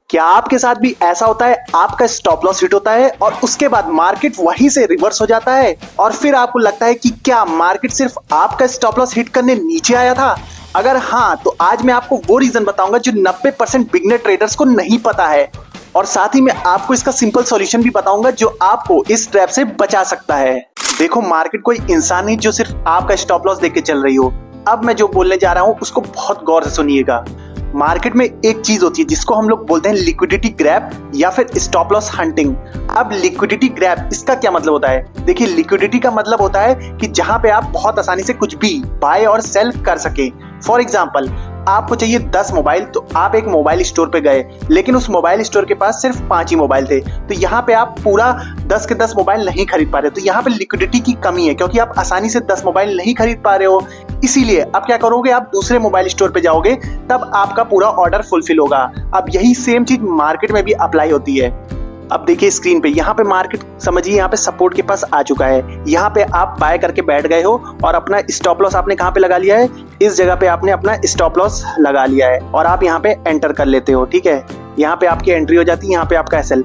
क्या आपके साथ भी ऐसा होता है, आपका स्टॉप लॉस हिट होता है और उसके बाद मार्केट वहीं से रिवर्स हो जाता है और फिर आपको लगता है कि क्या मार्केट सिर्फ आपका स्टॉप लॉस हिट करने नीचे आया था? अगर हाँ, तो आज मैं आपको वो रीजन बताऊंगा जो 90% बिगनर ट्रेडर्स को नहीं पता है और साथ ही मैं आपको इसका सिंपल सॉल्यूशन भी बताऊंगा जो आपको इस ट्रैप से बचा सकता है। देखो, मार्केट कोई इंसान नहीं जो सिर्फ आपका स्टॉप लॉस देख के चल रही हो। अब मैं जो बोलने जा रहा हूं उसको बहुत गौर से सुनिएगा। मार्केट में एक चीज होती है जिसको हम लोग बोलते हैं लिक्विडिटी ग्रैब या फिर स्टॉप लॉस हंटिंग। अब लिक्विडिटी ग्रैब इसका क्या मतलब होता है? देखिए, लिक्विडिटी का मतलब होता है कि जहां पे आप बहुत आसानी से कुछ भी बाय और सेल कर सके। फॉर एग्जाम्पल, आपको चाहिए 10 मोबाइल, तो आप एक मोबाइल स्टोर पे गए, लेकिन उस मोबाइल स्टोर के पास सिर्फ 5 ही मोबाइल थे, तो यहाँ पे आप पूरा 10 के 10 मोबाइल नहीं खरीद पा रहे। तो यहाँ पे लिक्विडिटी की कमी है क्योंकि आप आसानी से 10 मोबाइल नहीं खरीद पा रहे हो। इसीलिए अब क्या करोगे, आप दूसरे मोबाइल स्टोर पे जाओगे, तब आपका पूरा ऑर्डर फुलफिल होगा। अब यही सेम चीज मार्केट में भी अप्लाई होती है। अब देखिए स्क्रीन पे, यहाँ पे मार्केट समझिए यहाँ पे सपोर्ट के पास आ चुका है। यहाँ पे आप बाय करके बैठ गए हो और अपना स्टॉप लॉस आपने कहाँ पे लगा लिया है? इस जगह पे आपने अपना स्टॉप लॉस लगा लिया है और आप यहाँ पे एंटर कर लेते हो। ठीक है, यहाँ पे आपकी एंट्री हो जाती है, यहाँ पे आपका एसएल।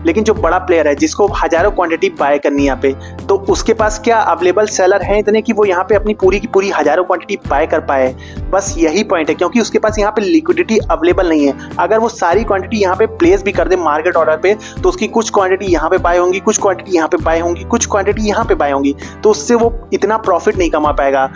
लेकिन जो बड़ा प्लेयर है जिसको हजारों क्वांटिटी बाय करनी है यहाँ पे, तो उसके पास क्या अवेलेबल सेलर हैं इतने कि वो यहाँ पे अपनी पूरी की पूरी हजारों क्वांटिटी बाय कर पाए? बस यही पॉइंट है, क्योंकि उसके पास यहाँ पे लिक्विडिटी अवेलेबल नहीं है। अगर वो सारी क्वांटिटी यहाँ पे प्लेस भी कर दे मार्केट ऑर्डर पे, तो उसकी कुछ क्वांटिटी यहाँ पे बाय होंगी, कुछ क्वांटिटी यहाँ पे बाय होंगी, कुछ क्वांटिटी यहाँ पे बाय होंगी, तो उससे वो इतना प्रॉफिट नहीं कमा पाएगा।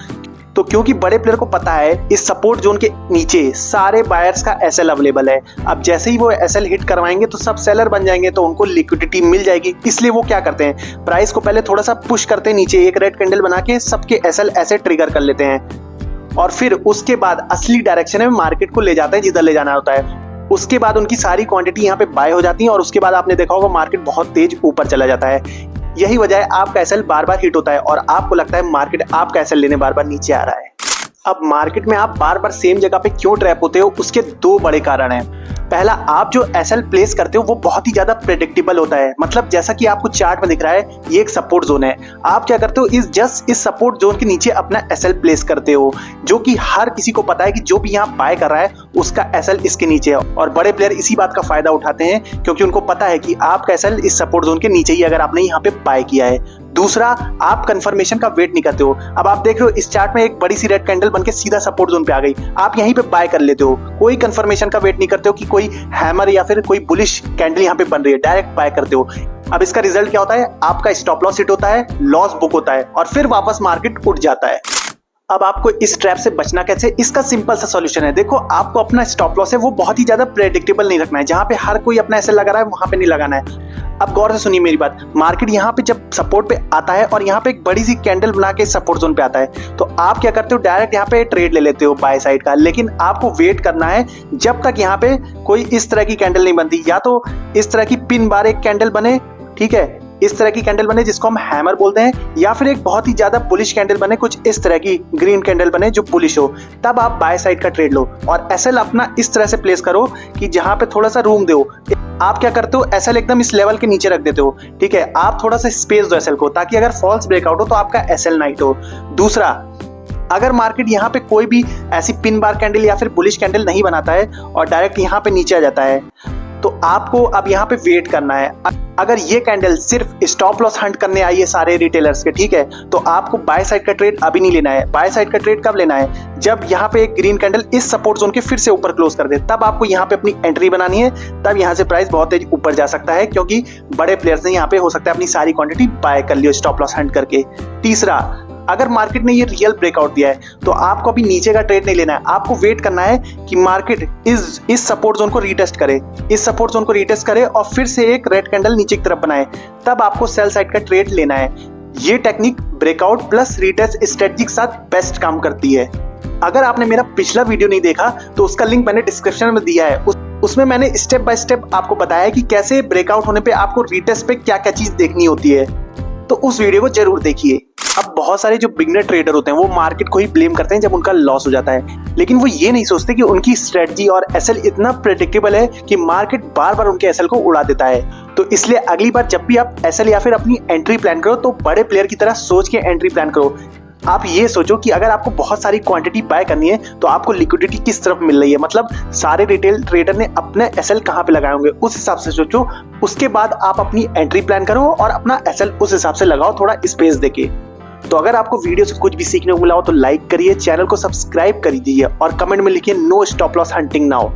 तो क्योंकि बड़े प्लेयर को पता है इस सपोर्ट जोन के नीचे सारे बायर्स का एसएल अवेलेबल है। अब जैसे ही वो एसएल हिट करवाएंगे तो सब सेलर बन जाएंगे, तो उनको लिक्विडिटी मिल जाएगी। इसलिए वो क्या करते हैं, प्राइस को पहले थोड़ा सा पुश करते हैं नीचे, एक रेड कैंडल बना के सबके एसएल ऐसे ट्रिगर कर लेते हैं और फिर उसके बाद असली डायरेक्शन में मार्केट को ले जाते हैं जिधर ले जाना होता है। उसके बाद उनकी सारी क्वांटिटी यहाँ पे बाय हो जाती है और उसके बाद आपने देखा होगा मार्केट बहुत तेज ऊपर चला जाता है। यही वजह है आपका एसएल बार बार हिट होता है और आपको लगता है मार्केट आपका एसएल लेने बार बार नीचे आ रहा है। अब मार्केट में आप बार बार सेम जगह पे क्यों ट्रैप होते हो, उसके दो बड़े कारण हैं। पहला, आप जो एसएल प्लेस करते हो वो बहुत ही ज्यादा प्रेडिक्टेबल होता है। मतलब जैसा कि आपको चार्ट में दिख रहा है, ये एक सपोर्ट जोन है। आप क्या करते हो, इस सपोर्ट जोन के नीचे अपना एसएल प्लेस करते हो, जो कि हर किसी को पता है कि जो भी यहाँ बाय कर रहा है उसका एसएल इसके नीचे है। और बड़े प्लेयर इसी बात का फायदा उठाते हैं क्योंकि उनको पता है कि आपका एसएल इस सपोर्ट जोन के नीचे ही अगर आपने यहाँ पे बाय किया है। दूसरा, आप कंफर्मेशन का वेट नहीं करते हो। अब आप देख रहे हो इस चार्ट में एक बड़ी सी रेड कैंडल बनके सीधा सपोर्ट जोन पे आ गई, आप यहीं पे बाय कर लेते हो। कोई कंफर्मेशन का वेट नहीं करते हो कि कोई हैमर या फिर कोई बुलिश कैंडल यहाँ पे बन रही है, डायरेक्ट बाय करते हो। अब इसका रिजल्ट क्या होता है, आपका स्टॉप लॉस हिट होता है, लॉस बुक होता है और फिर वापस मार्केट उठ जाता है। अब आपको इस ट्रैप से बचना कैसे, इसका सिंपल सा सॉल्यूशन है। देखो, आपको अपना स्टॉप लॉस है वो बहुत ही ज्यादा प्रेडिक्टेबल नहीं रखना है। जहां पे हर कोई अपना एसएल लगा रहा है वहां पे नहीं लगाना है। अब गौर से सुनिए मेरी बात, मार्केट यहाँ पे जब सपोर्ट पे आता है और यहाँ पे एक बड़ी सी कैंडल बना के सपोर्ट जोन पे आता है, तो आप क्या करते हो, डायरेक्ट यहाँ पे ट्रेड ले लेते हो बाय साइड का। लेकिन आपको वेट करना है जब तक यहाँ पे कोई इस तरह की कैंडल नहीं बनती, या तो इस तरह की पिन बार एक कैंडल बने, ठीक है, इस तरह की कैंडल बने जिसको हम हैमर बोलते हैं, या फिर एक बहुत ही ज्यादा बुलिश कैंडल बने, कुछ इस तरह की ग्रीन कैंडल बने जो बुलिश हो, तब आप बाय साइड का ट्रेड लो और एसएल अपना इस तरह से प्लेस करो कि जहां पे थोड़ा सा रूम दो। आप क्या करते हो, एसएल एकदम इस लेवल के नीचे रख देते हो, ठीक है, आप थोड़ा सा स्पेस दो एसएल को, ताकि अगर फॉल्स ब्रेकआउट हो तो आपका एसएल नाइट हो। दूसरा, अगर मार्केट यहाँ पे कोई भी ऐसी पिन बार कैंडल या फिर बुलिश कैंडल नहीं बनाता है और डायरेक्ट यहाँ पे नीचे आ जाता है, तो आपको अब यहाँ पे वेट करना है। अगर ये कैंडल सिर्फ स्टॉप लॉस हंट करने आई है सारे रिटेलर्स के, ठीक है, तो आपको बाय साइड का ट्रेड अभी नहीं लेना है। बाय साइड का ट्रेड कब लेना है, जब यहाँ पे एक ग्रीन कैंडल इस सपोर्ट जोन के फिर से ऊपर क्लोज कर दे, तब आपको यहाँ पे अपनी एंट्री बनानी है। तब यहाँ से प्राइस बहुत तेज ऊपर जा सकता है क्योंकि बड़े प्लेयर्स ने यहाँ पे हो सकता है अपनी सारी क्वांटिटी बाय कर लियो स्टॉप लॉस हंट करके। तीसरा, अगर मार्केट ने ये रियल ब्रेकआउट दिया है तो आपको अभी नीचे का ट्रेड नहीं लेना है, आपको वेट करना है कि मार्केट इस सपोर्ट जोन को रीटेस्ट करे, इस सपोर्ट जोन को रीटेस्ट करे और फिर से एक रेड कैंडल नीचे की तरफ बनाए, तब आपको सेल साइड का ट्रेड लेना है। ये technique breakout plus retest strategy के साथ बेस्ट काम करती है। अगर आपने मेरा पिछला वीडियो नहीं देखा तो उसका लिंक मैंने डिस्क्रिप्शन में दिया है, उसमें मैंने स्टेप बाय स्टेप आपको बताया कि कैसे ब्रेकआउट होने पे आपको रीटेस्ट पे क्या क्या चीज देखनी होती है, तो उस वीडियो को जरूर देखिए। अब बहुत सारे जो बिगनर ट्रेडर होते हैं वो मार्केट को ही ब्लेम करते हैं जब उनका लॉस हो जाता है, लेकिन वो ये नहीं सोचते कि उनकी स्ट्रेटजी और एसएल इतना प्रेडिक्टेबल है कि मार्केट बार बार उनके एसएल को उड़ा देता है। तो इसलिए अगली बार जब भी आप एसएल या फिर अपनी एंट्री प्लान करो तो बड़े प्लेयर की तरह सोच के एंट्री प्लान करो। आप ये सोचो कि अगर आपको बहुत सारी क्वांटिटी बाय करनी है तो आपको लिक्विडिटी किस तरफ मिल रही है, मतलब सारे रिटेल ट्रेडर ने अपने एसएल कहाँ पे लगाए होंगे, उस हिसाब से सोचो। उसके बाद आप अपनी एंट्री प्लान करो और अपना एसएल उस हिसाब से लगाओ, थोड़ा स्पेस देके। तो अगर आपको वीडियो से कुछ भी सीखने को मिला हो तो लाइक करिए, चैनल को सब्सक्राइब कर दीजिए और कमेंट में लिखिए no stop loss hunting now.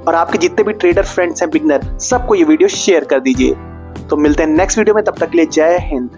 और आपके जितने भी ट्रेडर फ्रेंड्स हैं, बिगनर, सबको ये वीडियो शेयर कर दीजिए। तो मिलते हैं नेक्स्ट वीडियो में, तब तक के लिए जय हिंद।